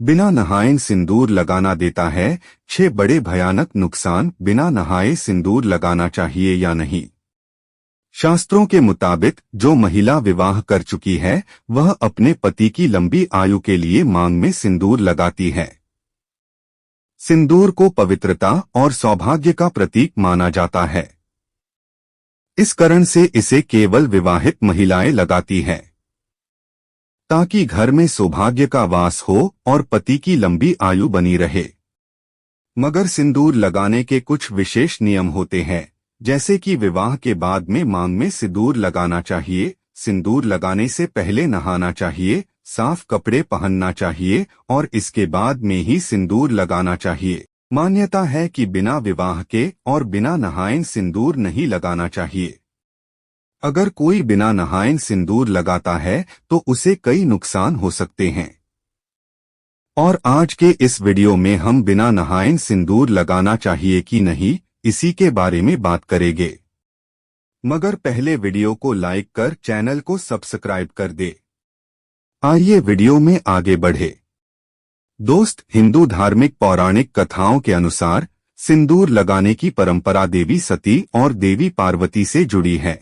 बिना नहाए सिंदूर लगाना देता है 6 बड़े भयानक नुकसान। बिना नहाए सिंदूर लगाना चाहिए या नहीं? शास्त्रों के मुताबिक जो महिला विवाह कर चुकी है वह अपने पति की लंबी आयु के लिए मांग में सिंदूर लगाती है। सिंदूर को पवित्रता और सौभाग्य का प्रतीक माना जाता है। इस कारण से इसे केवल विवाहित महिलाएं लगाती हैं, ताकि घर में सौभाग्य का वास हो और पति की लंबी आयु बनी रहे। मगर सिंदूर लगाने के कुछ विशेष नियम होते हैं, जैसे कि विवाह के बाद में मांग में सिंदूर लगाना चाहिए, सिंदूर लगाने से पहले नहाना चाहिए, साफ कपड़े पहनना चाहिए और इसके बाद में ही सिंदूर लगाना चाहिए। मान्यता है कि बिना विवाह के और बिना नहाए सिंदूर नहीं लगाना चाहिए। अगर कोई बिना नहाए सिंदूर लगाता है तो उसे कई नुकसान हो सकते हैं। और आज के इस वीडियो में हम बिना नहाए सिंदूर लगाना चाहिए कि नहीं, इसी के बारे में बात करेंगे। मगर पहले वीडियो को लाइक कर चैनल को सब्सक्राइब कर दे। आइए वीडियो में आगे बढ़े। दोस्त, हिंदू धार्मिक पौराणिक कथाओं के अनुसार सिंदूर लगाने की परंपरा देवी सती और देवी पार्वती से जुड़ी है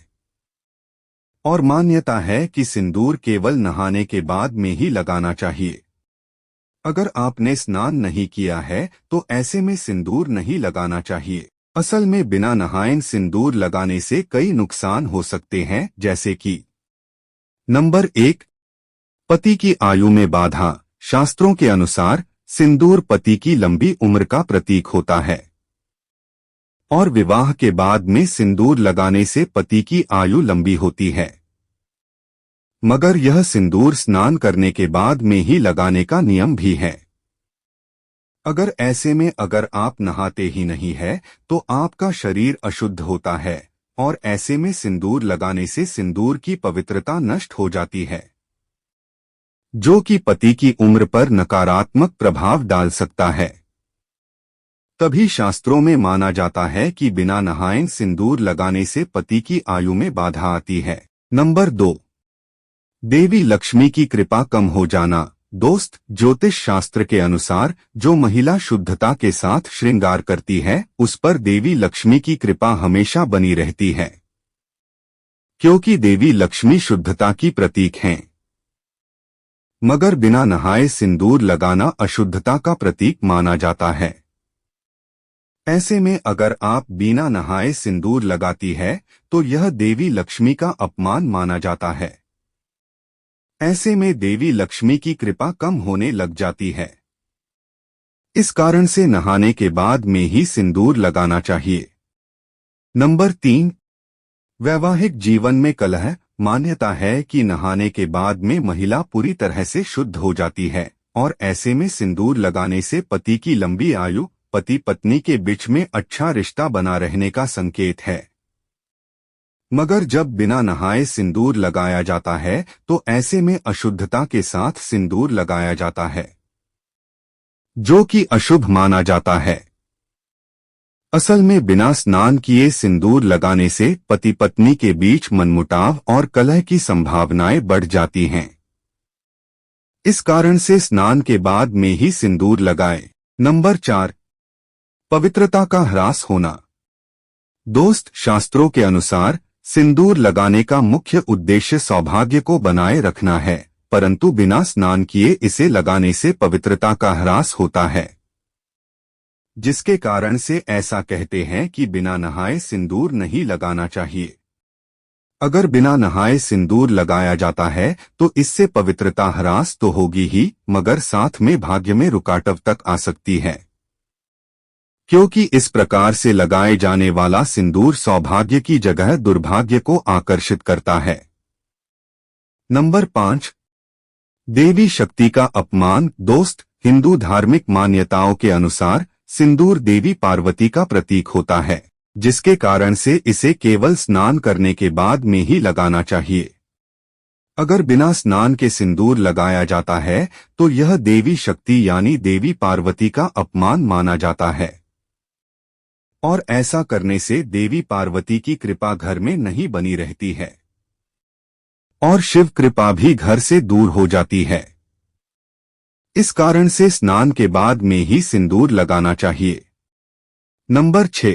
और मान्यता है कि सिंदूर केवल नहाने के बाद में ही लगाना चाहिए। अगर आपने स्नान नहीं किया है तो ऐसे में सिंदूर नहीं लगाना चाहिए। असल में बिना नहाए सिंदूर लगाने से कई नुकसान हो सकते हैं, जैसे कि नंबर 1, पति की आयु में बाधा। शास्त्रों के अनुसार सिंदूर पति की लंबी उम्र का प्रतीक होता है और विवाह के बाद में सिंदूर लगाने से पति की आयु लंबी होती है। मगर यह सिंदूर स्नान करने के बाद में ही लगाने का नियम भी है। अगर आप नहाते ही नहीं है तो आपका शरीर अशुद्ध होता है और ऐसे में सिंदूर लगाने से सिंदूर की पवित्रता नष्ट हो जाती है, जो कि पति की उम्र पर नकारात्मक प्रभाव डाल सकता है। तभी शास्त्रों में माना जाता है कि बिना नहाए सिंदूर लगाने से पति की आयु में बाधा आती है। नंबर 2, देवी लक्ष्मी की कृपा कम हो जाना। दोस्त, ज्योतिष शास्त्र के अनुसार जो महिला शुद्धता के साथ श्रृंगार करती है उस पर देवी लक्ष्मी की कृपा हमेशा बनी रहती है, क्योंकि देवी लक्ष्मी शुद्धता की प्रतीक हैं। मगर बिना नहाए सिंदूर लगाना अशुद्धता का प्रतीक माना जाता है। ऐसे में अगर आप बिना नहाए सिंदूर लगाती है तो यह देवी लक्ष्मी का अपमान माना जाता है। ऐसे में देवी लक्ष्मी की कृपा कम होने लग जाती है। इस कारण से नहाने के बाद में ही सिंदूर लगाना चाहिए। नंबर 3, वैवाहिक जीवन में कलह। मान्यता है कि नहाने के बाद में महिला पूरी तरह से शुद्ध हो जाती है और ऐसे में सिंदूर लगाने से पति की लंबी आयु, पति पत्नी के बीच में अच्छा रिश्ता बना रहने का संकेत है। मगर जब बिना नहाए सिंदूर लगाया जाता है तो ऐसे में अशुद्धता के साथ सिंदूर लगाया जाता है, जो कि अशुभ माना जाता है। असल में बिना स्नान किए सिंदूर लगाने से पति पत्नी के बीच मनमुटाव और कलह की संभावनाएं बढ़ जाती हैं। इस कारण से स्नान के बाद में ही सिंदूर लगाएं। नंबर 4, पवित्रता का ह्रास होना। दोस्त, शास्त्रों के अनुसार सिंदूर लगाने का मुख्य उद्देश्य सौभाग्य को बनाए रखना है, परंतु बिना स्नान किए इसे लगाने से पवित्रता का ह्रास होता है, जिसके कारण से ऐसा कहते हैं कि बिना नहाए सिंदूर नहीं लगाना चाहिए। अगर बिना नहाए सिंदूर लगाया जाता है तो इससे पवित्रता ह्रास तो होगी ही, मगर साथ में भाग्य में रुकावट तक आ सकती है, क्योंकि इस प्रकार से लगाए जाने वाला सिंदूर सौभाग्य की जगह दुर्भाग्य को आकर्षित करता है। नंबर 5, देवी शक्ति का अपमान। दोस्त, हिंदू धार्मिक मान्यताओं के अनुसार सिंदूर देवी पार्वती का प्रतीक होता है, जिसके कारण से इसे केवल स्नान करने के बाद में ही लगाना चाहिए। अगर बिना स्नान के सिंदूर लगाया जाता है तो यह देवी शक्ति यानी देवी पार्वती का अपमान माना जाता है और ऐसा करने से देवी पार्वती की कृपा घर में नहीं बनी रहती है और शिव कृपा भी घर से दूर हो जाती है। इस कारण से स्नान के बाद में ही सिंदूर लगाना चाहिए। नंबर 6,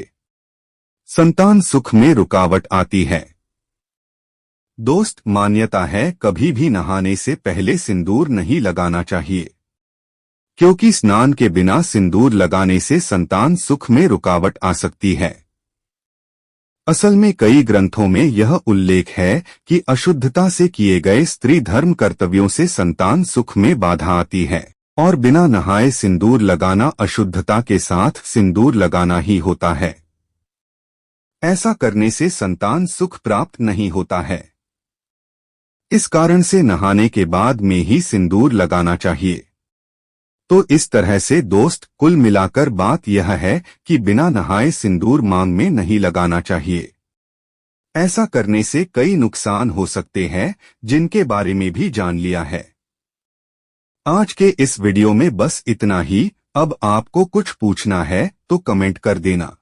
संतान सुख में रुकावट आती है। दोस्त, मान्यता है कभी भी नहाने से पहले सिंदूर नहीं लगाना चाहिए, क्योंकि स्नान के बिना सिंदूर लगाने से संतान सुख में रुकावट आ सकती है। असल में कई ग्रंथों में यह उल्लेख है कि अशुद्धता से किए गए स्त्री धर्म कर्तव्यों से संतान सुख में बाधा आती है, और बिना नहाए सिंदूर लगाना अशुद्धता के साथ सिंदूर लगाना ही होता है। ऐसा करने से संतान सुख प्राप्त नहीं होता है। इस कारण से नहाने के बाद में ही सिंदूर लगाना चाहिए। तो इस तरह से दोस्त, कुल मिलाकर बात यह है कि बिना नहाए सिंदूर मांग में नहीं लगाना चाहिए। ऐसा करने से कई नुकसान हो सकते हैं, जिनके बारे में भी जान लिया है। आज के इस वीडियो में बस इतना ही। अब आपको कुछ पूछना है तो कमेंट कर देना।